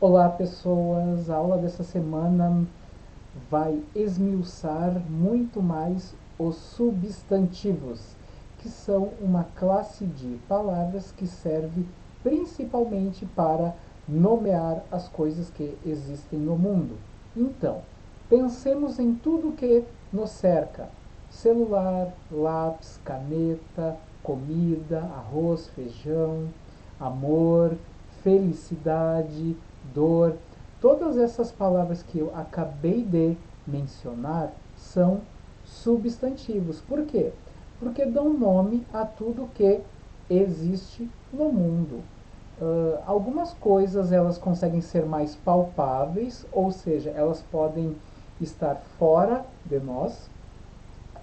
Olá pessoas, a aula dessa semana vai esmiuçar muito mais os substantivos, que são uma classe de palavras que serve principalmente para nomear as coisas que existem no mundo. Então, pensemos em tudo que nos cerca: celular, lápis, caneta, comida, arroz, feijão, amor, felicidade, dor. Todas essas palavras que eu acabei de mencionar são substantivos. Por quê? Porque dão nome a tudo que existe no mundo. Algumas coisas elas conseguem ser mais palpáveis, ou seja, elas podem estar fora de nós,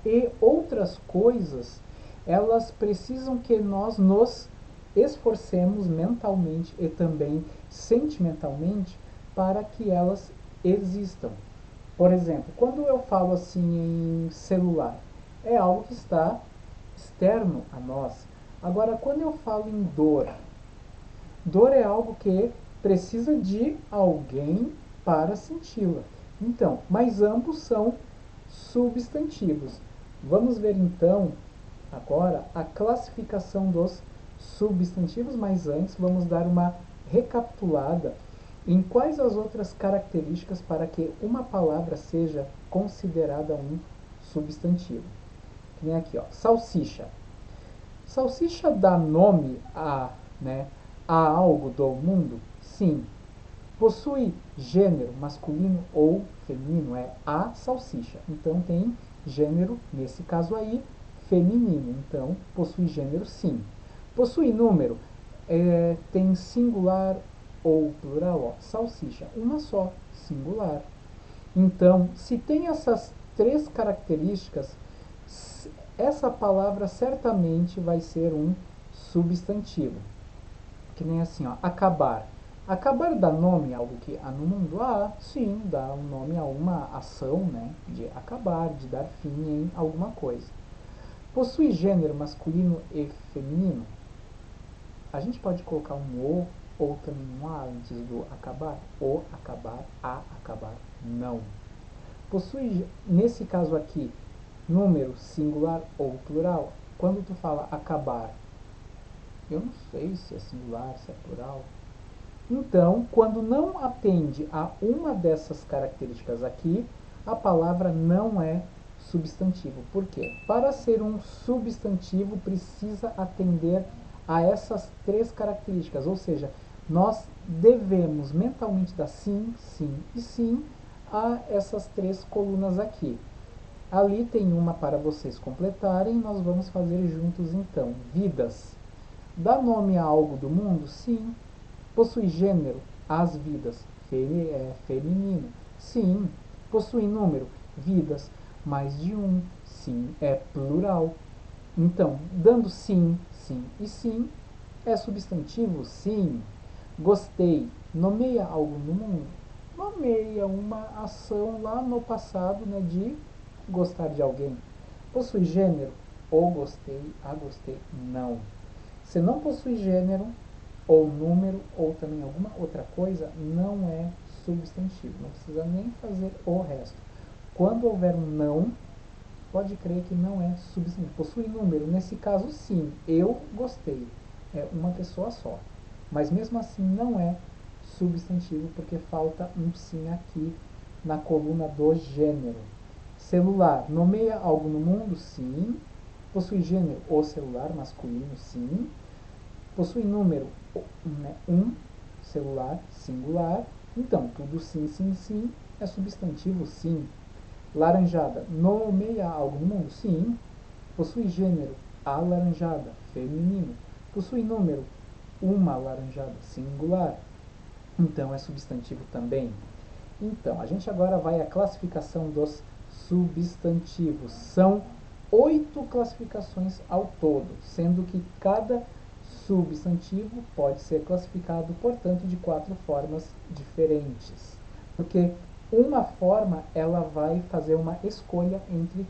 e outras coisas elas precisam que nós nos esforcemos mentalmente e também sentimentalmente para que elas existam. Por exemplo, quando eu falo assim em celular, é algo que está externo a nós. Agora, quando eu falo em dor, dor é algo que precisa de alguém para senti-la. Então, mas ambos são substantivos. Vamos ver então agora a classificação dos substantivos, mas antes vamos dar uma recapitulada em quais as outras características para que uma palavra seja considerada um substantivo. Que nem aqui, ó, salsicha. Salsicha dá nome a algo do mundo? Sim. Possui gênero masculino ou feminino? É a salsicha. Então tem gênero, nesse caso aí, feminino. Então possui gênero sim. Possui número? Tem singular ou plural? Ó, salsicha, uma só, singular. Então, se tem essas três características, essa palavra certamente vai ser um substantivo. Que nem assim, ó, acabar. Acabar dá nome a algo que há no mundo? Ah, sim, dá um nome a uma ação, né, de acabar, de dar fim em alguma coisa. Possui gênero masculino e feminino? A gente pode colocar um o ou também um a antes do acabar? O acabar, a acabar, não. Possui, nesse caso aqui, número singular ou plural? Quando tu fala acabar, eu não sei se é singular, se é plural. Então, quando não atende a uma dessas características aqui, a palavra não é substantivo. Por quê? Para ser um substantivo, precisa atender a essas três características, ou seja, nós devemos mentalmente dar sim, sim e sim a essas três colunas aqui. Ali tem uma para vocês completarem, nós vamos fazer juntos então. Vidas. Dá nome a algo do mundo? Sim. Possui gênero? As vidas. Feminino? Sim. Possui número? Vidas. Mais de um? Sim. É plural. Então, dando sim, sim e sim, é substantivo? Sim. Gostei. Nomeia algo no mundo? Nomeia uma ação lá no passado, né, de gostar de alguém. Possui gênero? O gostei, a gostei? Não. Se não possui gênero, ou número, ou também alguma outra coisa, não é substantivo. Não precisa nem fazer o resto. Quando houver um não, pode crer que não é substantivo. Possui número? Nesse caso, sim. Eu gostei. É uma pessoa só. Mas mesmo assim não é substantivo porque falta um sim aqui na coluna do gênero. Celular. Nomeia algo no mundo? Sim. Possui gênero? O celular masculino? Sim. Possui número? Né? Um. Celular singular. Então, tudo sim, sim, sim é substantivo? Sim. Laranjada. Nomeia algo no mundo? Sim. Possui gênero? Alaranjada. Feminino. Possui número? Uma laranjada. Singular. Então, é substantivo também. Então, a gente agora vai à classificação dos substantivos. São 8 classificações ao todo, sendo que cada substantivo pode ser classificado, portanto, de 4 formas diferentes. Porque uma forma ela vai fazer uma escolha entre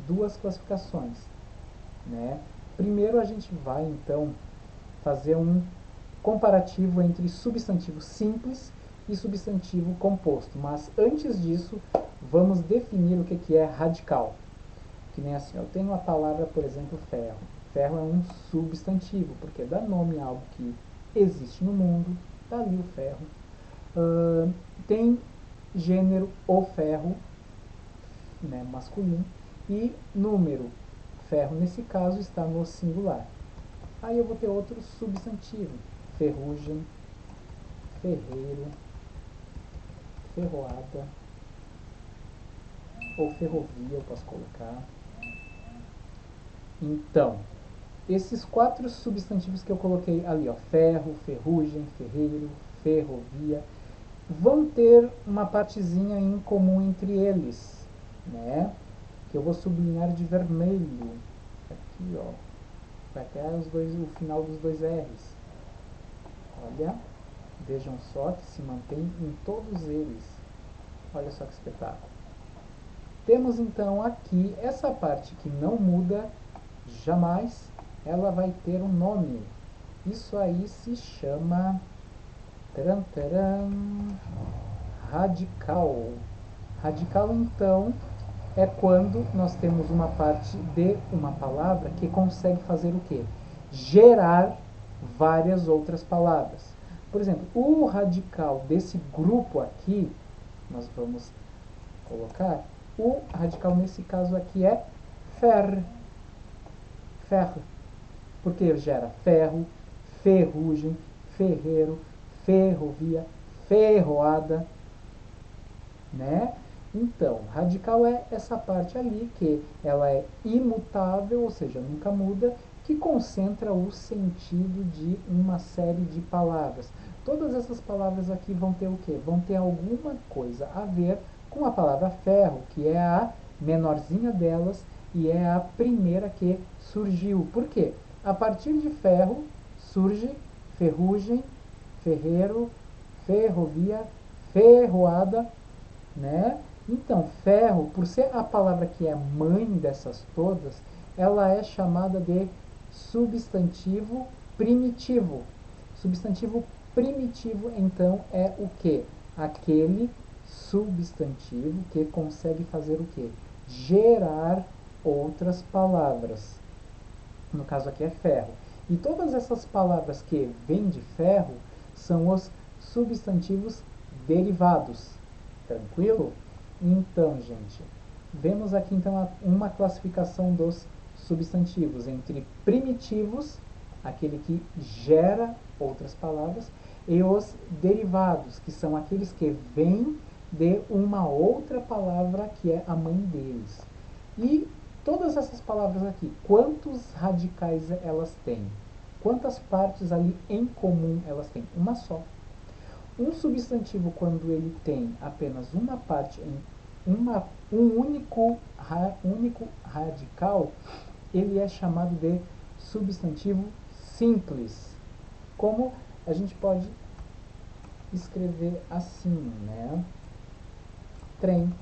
duas classificações, né? Primeiro a gente vai então fazer um comparativo entre substantivo simples e substantivo composto. Mas antes disso, vamos definir o que é radical. Que nem assim, eu tenho a palavra, por exemplo, ferro. Ferro é um substantivo, porque dá nome a algo que existe no mundo, dali o ferro. Tem gênero o ferro, né, masculino, e número, ferro nesse caso está no singular. Aí eu vou ter outro substantivo, ferrugem, ferreiro, ferroada, ou ferrovia eu posso colocar. Então, esses 4 substantivos que eu coloquei ali, ó, ferro, ferrugem, ferreiro, ferrovia, vão ter uma partezinha em comum entre eles, né? Que eu vou sublinhar de vermelho. Aqui, ó. Vai até o final dos 2 R's. Olha, vejam só que se mantém em todos eles. Olha só que espetáculo. Temos então aqui essa parte que não muda jamais, ela vai ter um nome. Isso aí se chama radical. Radical, então, é quando nós temos uma parte de uma palavra que consegue fazer o quê? Gerar várias outras palavras. Por exemplo, o radical desse grupo aqui, nós vamos colocar, o radical nesse caso aqui é fer. Ferro. Porque gera ferro, ferrugem, ferreiro, ferrovia, ferroada, né? Então, radical é essa parte ali que ela é imutável, ou seja, nunca muda, que concentra o sentido de uma série de palavras. Todas essas palavras aqui vão ter o quê? Vão ter alguma coisa a ver com a palavra ferro, que é a menorzinha delas e é a primeira que surgiu. Por quê? A partir de ferro surge ferrugem, ferreiro, ferrovia, ferroada, né? Então, ferro, por ser a palavra que é mãe dessas todas, ela é chamada de substantivo primitivo. Substantivo primitivo, então, é o que? Aquele substantivo que consegue fazer o que? Gerar outras palavras. No caso aqui é ferro. E todas essas palavras que vêm de ferro são os substantivos derivados. Tranquilo? Então, gente, vemos aqui então uma classificação dos substantivos entre primitivos, aquele que gera outras palavras, e os derivados, que são aqueles que vêm de uma outra palavra que é a mãe deles. E todas essas palavras aqui, quantos radicais elas têm? Quantas partes ali em comum elas têm? Uma só. Um substantivo, quando ele tem apenas uma parte em um único radical, ele é chamado de substantivo simples. Como a gente pode escrever assim, né? Trem.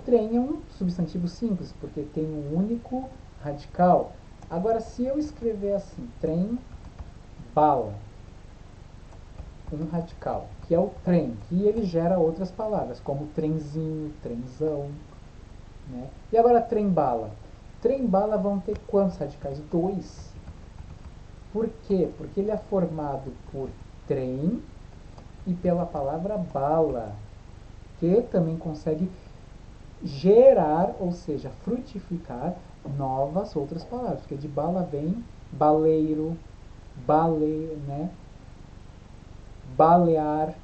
Trem é um substantivo simples, porque tem um único radical. Agora, se eu escrever assim, trem, bala, um radical, que é o trem, que ele gera outras palavras, como trenzinho, trenzão, né? E agora trem-bala. Trem-bala vão ter quantos radicais? 2. Por quê? Porque ele é formado por trem e pela palavra bala, que também consegue gerar, ou seja, frutificar novas outras palavras, porque de bala vem baleiro, né? Balear.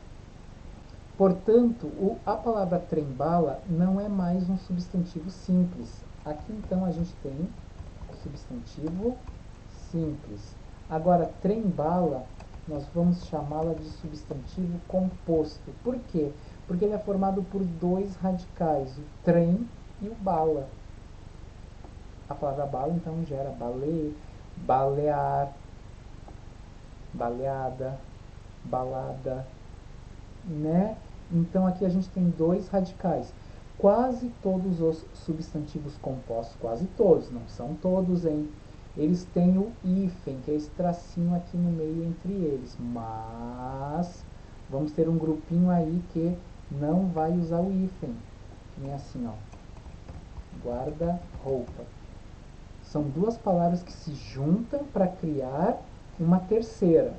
Portanto, a palavra trem-bala não é mais um substantivo simples. Aqui então a gente tem o substantivo simples. Agora, trem-bala, nós vamos chamá-la de substantivo composto. Por quê? Porque ele é formado por 2 radicais, o trem e o bala. A palavra bala então gera baleio, balear, baleada, balada, né? Então aqui a gente tem 2 radicais. Quase todos os substantivos compostos, quase todos, não são todos, hein? Eles têm o hífen, que é esse tracinho aqui no meio entre eles, mas vamos ter um grupinho aí que não vai usar o hífen, que nem assim, ó, guarda-roupa. São duas palavras que se juntam para criar uma terceira,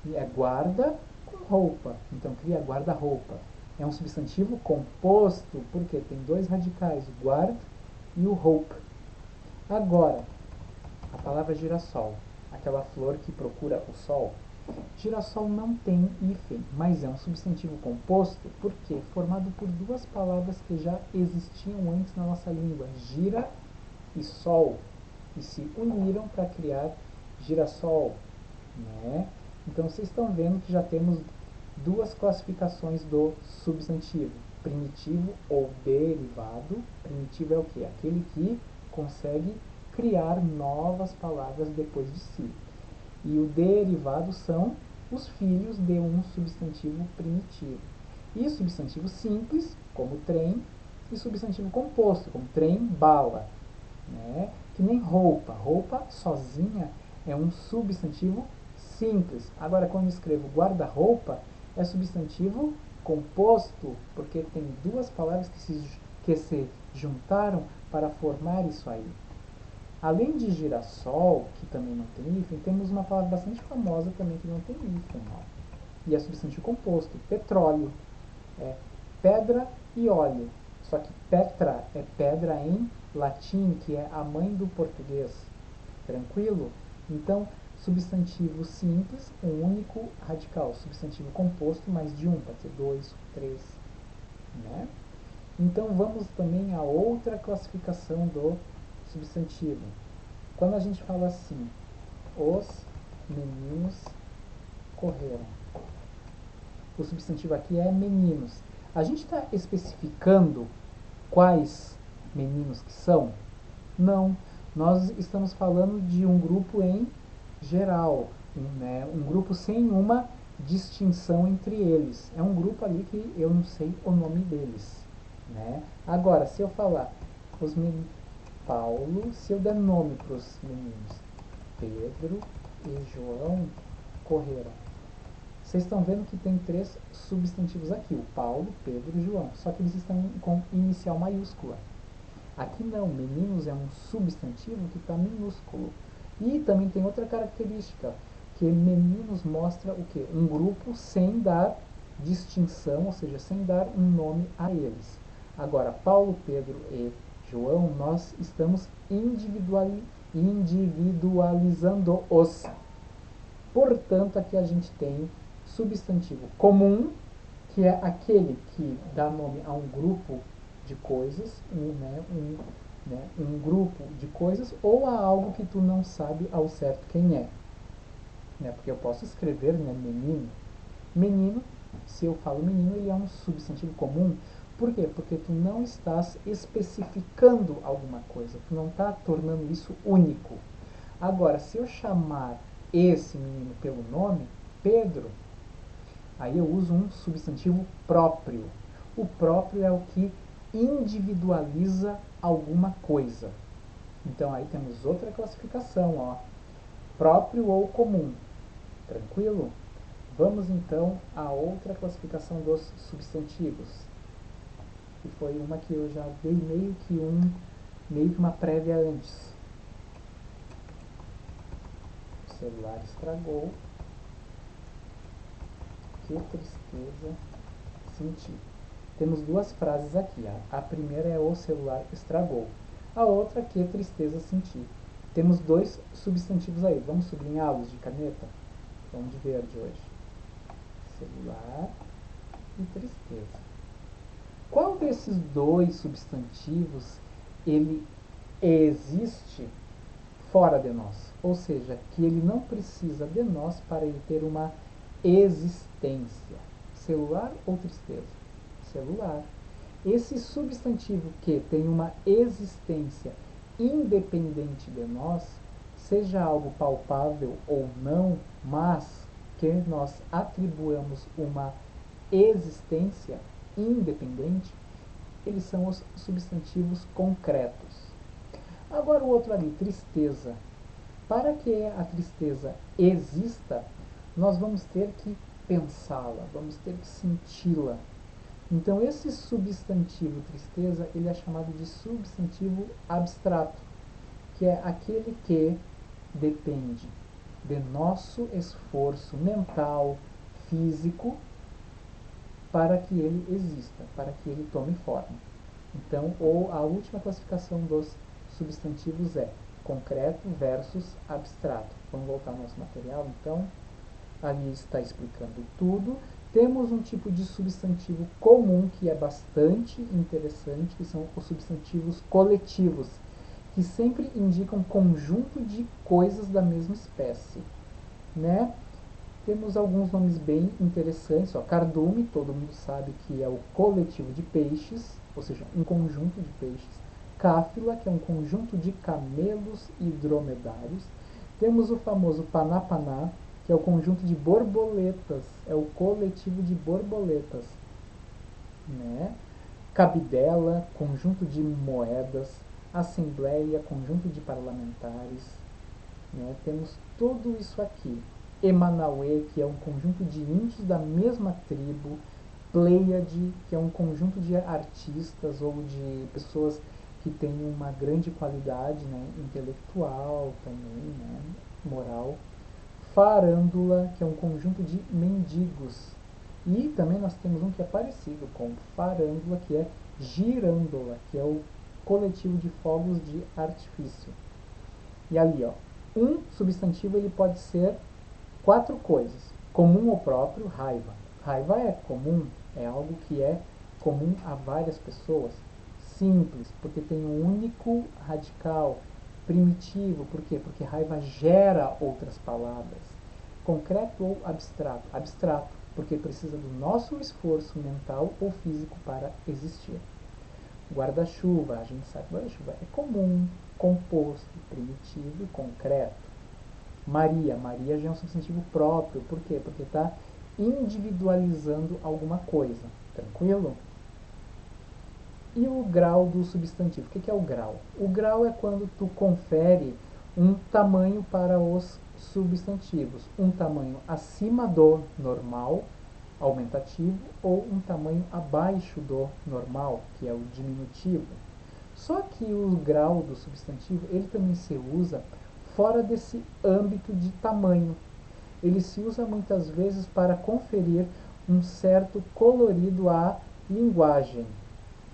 e é guarda com roupa, então cria guarda-roupa. É um substantivo composto, porque tem dois radicais, o guard e o roupa. Agora, a palavra girassol, aquela flor que procura o sol. Girassol não tem hífen, mas é um substantivo composto, porque formado por duas palavras que já existiam antes na nossa língua, gira e sol, e se uniram para criar girassol, né? Então vocês estão vendo que já temos duas classificações do substantivo, primitivo ou derivado. Primitivo é o que? Aquele que consegue criar novas palavras depois de si. E o derivado são os filhos de um substantivo primitivo. E substantivo simples, como trem, e substantivo composto, como trem, bala, né? Que nem roupa. Roupa sozinha é um substantivo simples. Agora, quando eu escrevo guarda-roupa, é substantivo composto, porque tem duas palavras que se juntaram para formar isso aí. Além de girassol, que também não tem hífen, temos uma palavra bastante famosa também que não tem hífen, ó. E é substantivo composto, petróleo. É pedra e óleo. Só que Petra é pedra em latim, que é a mãe do português. Tranquilo? Então, substantivo simples, um único radical. Substantivo composto, mais de um, pode ser dois, três, né? Então, vamos também a outra classificação do substantivo. Quando a gente fala assim, os meninos correram. O substantivo aqui é meninos. A gente está especificando quais meninos que são? Não. Nós estamos falando de um grupo em geral, né? Um grupo sem uma distinção entre eles. É um grupo ali que eu não sei o nome deles, né? Agora, se eu falar os meninos, Paulo, se eu der nome para os meninos, Pedro e João correram. Vocês estão vendo que tem três substantivos aqui, o Paulo, Pedro e João, só que eles estão com inicial maiúscula. Aqui não, meninos é um substantivo que está minúsculo. E também tem outra característica, que meninos mostra o quê? Um grupo sem dar distinção, ou seja, sem dar um nome a eles. Agora, Paulo, Pedro e João, nós estamos individualizando-os. Portanto, aqui a gente tem substantivo comum, que é aquele que dá nome a um grupo de coisas, um grupo de coisas, ou a algo que tu não sabe ao certo quem é. Né? Porque eu posso escrever, né, menino. Menino, se eu falo menino, ele é um substantivo comum. Por quê? Porque tu não estás especificando alguma coisa, tu não está tornando isso único. Agora, se eu chamar esse menino pelo nome, Pedro, aí eu uso um substantivo próprio. O próprio é o que individualiza alguma coisa. Então aí temos outra classificação, ó. Próprio ou comum. Tranquilo? Vamos então à outra classificação dos substantivos. Que foi uma que eu já dei meio que uma prévia antes. O celular estragou. Que tristeza senti. Temos duas frases aqui. A primeira é o celular estragou. A outra, que tristeza senti. Temos dois substantivos aí. Vamos sublinhá-los de caneta? Vamos de verde hoje. Celular e tristeza. Qual desses dois substantivos ele existe fora de nós? Ou seja, que ele não precisa de nós para ele ter uma existência. Celular ou tristeza? Celular. Esse substantivo que tem uma existência independente de nós, seja algo palpável ou não, mas que nós atribuamos uma existência independente, eles são os substantivos concretos. Agora o outro ali, tristeza. Para que a tristeza exista, nós vamos ter que pensá-la, vamos ter que senti-la. Então esse substantivo tristeza, ele é chamado de substantivo abstrato, que é aquele que depende de nosso esforço mental, físico, para que ele exista, para que ele tome forma. Então, ou a última classificação dos substantivos é concreto versus abstrato. Vamos voltar ao nosso material, então. Ali está explicando tudo. Temos um tipo de substantivo comum que é bastante interessante, que são os substantivos coletivos, que sempre indicam conjunto de coisas da mesma espécie, né? Temos alguns nomes bem interessantes. Ó, cardume, todo mundo sabe que é o coletivo de peixes, ou seja, um conjunto de peixes. Cáfila, que é um conjunto de camelos e dromedários. Temos o famoso panapaná, que é o conjunto de borboletas, é o coletivo de borboletas, né? Cabidela, conjunto de moedas. Assembleia, conjunto de parlamentares, né? Temos tudo isso aqui. Emanauê, que é um conjunto de índios da mesma tribo. Pleiade, que é um conjunto de artistas ou de pessoas que têm uma grande qualidade, né, intelectual também, né, moral. Farândula, que é um conjunto de mendigos. E também nós temos um que é parecido com farândula, que é girândola, que é o coletivo de fogos de artifício. E ali, ó, um substantivo ele pode ser 4 coisas. Comum ou próprio, raiva. Raiva é comum, é algo que é comum a várias pessoas. Simples, porque tem um único radical. Primitivo, por quê? Porque raiva gera outras palavras. Concreto ou abstrato? Abstrato, porque precisa do nosso esforço mental ou físico para existir. Guarda-chuva, a gente sabe que guarda-chuva é comum, composto, primitivo e concreto. Maria, Maria já é um substantivo próprio, por quê? Porque está individualizando alguma coisa, tranquilo? E o grau do substantivo, o que é o grau? O grau é quando tu confere um tamanho para os substantivos, um tamanho acima do normal, aumentativo, ou um tamanho abaixo do normal, que é o diminutivo. Só que o grau do substantivo, ele também se usa fora desse âmbito de tamanho. Ele se usa muitas vezes para conferir um certo colorido à linguagem.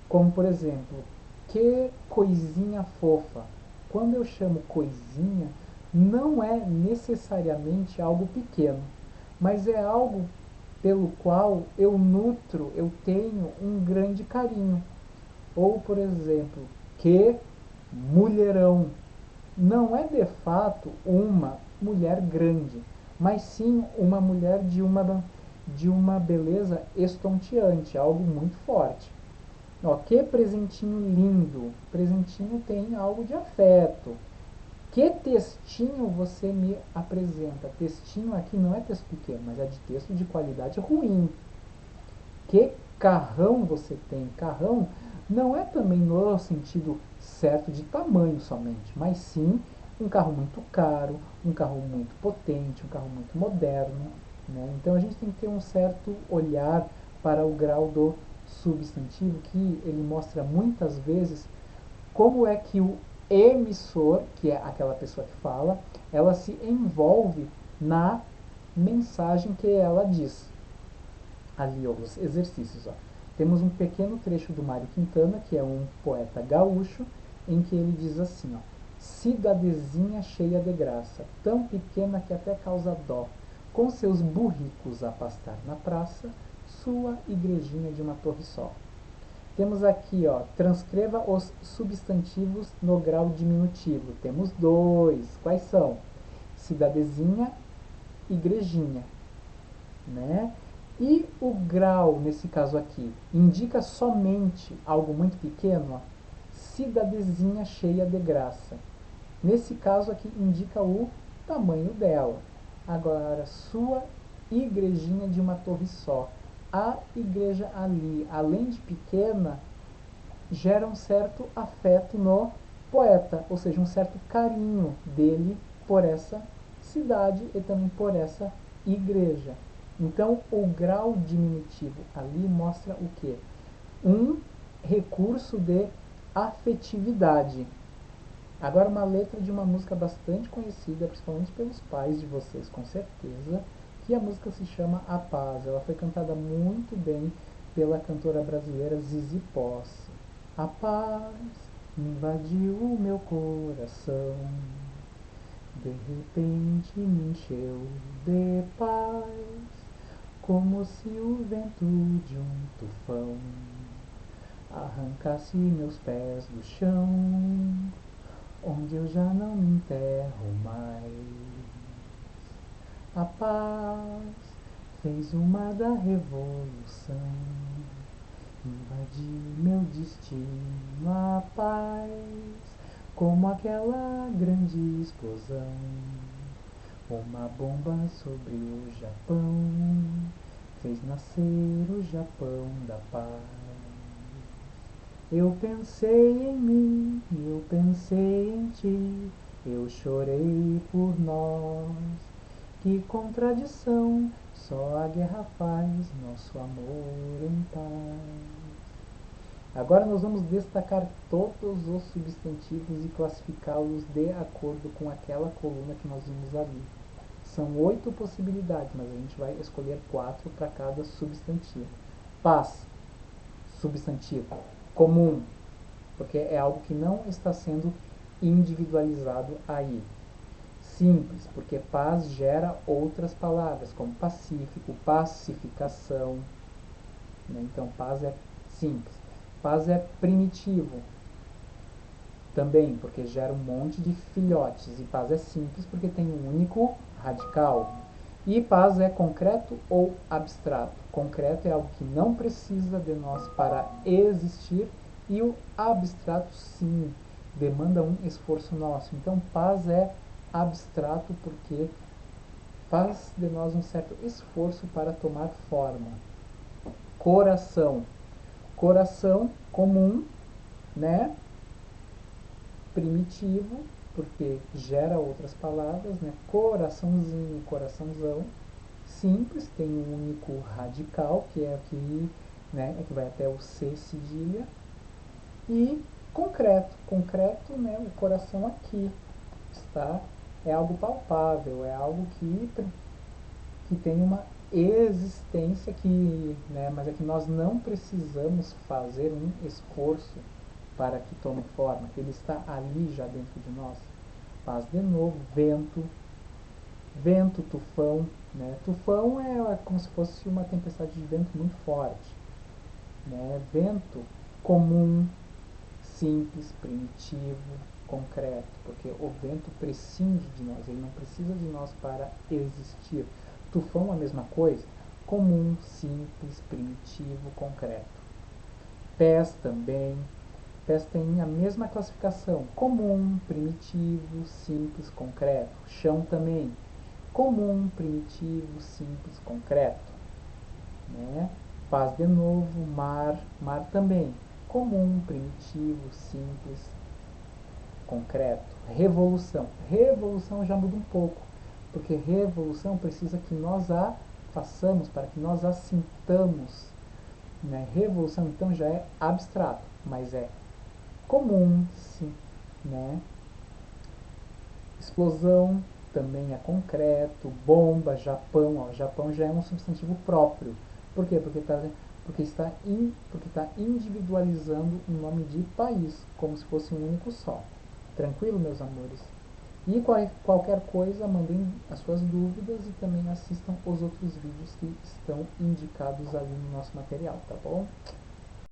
Como, por exemplo, que coisinha fofa. Quando eu chamo coisinha, não é necessariamente algo pequeno, mas é algo pelo qual eu nutro, eu tenho um grande carinho. Ou, por exemplo, que mulherão. Não é de fato uma mulher grande, mas sim uma mulher de uma beleza estonteante, algo muito forte. Ó, que presentinho lindo. Presentinho tem algo de afeto. Que textinho você me apresenta? Textinho aqui não é texto pequeno, mas é de texto de qualidade ruim. Que carrão você tem? Carrão não é também no sentido certo de tamanho somente, mas sim um carro muito caro, um carro muito potente, um carro muito moderno, né? Então a gente tem que ter um certo olhar para o grau do substantivo, que ele mostra muitas vezes como é que o emissor, que é aquela pessoa que fala, ela se envolve na mensagem que ela diz. Ali, ó, os exercícios. Ó. Temos um pequeno trecho do Mário Quintana, que é um poeta gaúcho, em que ele diz assim, ó, cidadezinha cheia de graça, tão pequena que até causa dó, com seus burricos a pastar na praça, sua igrejinha de uma torre só. Temos aqui, ó, transcreva os substantivos no grau diminutivo. Temos 2. Quais são? Cidadezinha, igrejinha, né? E o grau, nesse caso aqui, indica somente algo muito pequeno, ó, cidadezinha cheia de graça. Nesse caso aqui, indica o tamanho dela. Agora, sua igrejinha de uma torre só. A igreja ali, além de pequena, gera um certo afeto no poeta, ou seja, um certo carinho dele por essa cidade e também por essa igreja. Então, o grau diminutivo ali mostra o quê? Um recurso de afetividade. Agora, uma letra de uma música bastante conhecida, principalmente pelos pais de vocês, com certeza, que a música se chama A Paz. Ela foi cantada muito bem pela cantora brasileira Zizi Posse. A paz invadiu o meu coração, de repente me encheu de paz, como se o vento de um tufão arrancasse meus pés do chão, onde eu já não me enterro mais. A paz fez o mar da revolução, invadiu meu destino. A paz, como aquela grande explosão, uma bomba sobre o Japão, fez nascer o Japão da paz. Eu pensei em mim, eu pensei em ti, eu chorei por nós. Que contradição, só a guerra faz nosso amor em paz. Agora nós vamos destacar todos os substantivos e classificá-los de acordo com aquela coluna que nós vimos ali. São 8 possibilidades, mas a gente vai escolher 4 para cada substantivo. Paz, substantivo. Comum, porque é algo que não está sendo individualizado aí. Simples, porque paz gera outras palavras, como pacífico, pacificação. Né? Então, paz é simples. Paz é primitivo, também, porque gera um monte de filhotes. E paz é simples, porque tem um único radical. E paz é concreto ou abstrato? Concreto é algo que não precisa de nós para existir, e o abstrato, sim, demanda um esforço nosso. Então, paz é abstrato porque faz de nós um certo esforço para tomar forma. Coração. Coração comum, né? Primitivo, porque gera outras palavras, né? Coraçãozinho, coraçãozão. Simples, tem um único radical, que é aqui, né? É que vai até o C cedilha. E concreto. Concreto, né? O coração aqui está. É algo palpável, é algo que tem uma existência que, né, mas é que nós não precisamos fazer um esforço para que tome forma, que ele está ali já dentro de nós. Paz de novo, vento, vento, tufão, né? Tufão é como se fosse uma tempestade de vento muito forte, né? Vento comum, simples, primitivo, concreto, porque o vento prescinde de nós, ele não precisa de nós para existir. Tufão é a mesma coisa, comum, simples, primitivo, concreto. Pés também. Pés tem a mesma classificação, comum, primitivo, simples, concreto. Chão também, comum, primitivo, simples, concreto. Né? Paz de novo, mar, mar também, comum, primitivo, simples, concreto. Revolução. Revolução já muda um pouco, porque revolução precisa que nós a façamos, para que nós a sintamos. Né? Revolução então já é abstrato, mas é comum, sim. Né? Explosão também é concreto. Bomba, Japão. Ó, Japão já é um substantivo próprio. Por quê? Porque está individualizando um nome de país, como se fosse um único só. Tranquilo, meus amores? E qualquer coisa, mandem as suas dúvidas e também assistam os outros vídeos que estão indicados ali no nosso material, tá bom?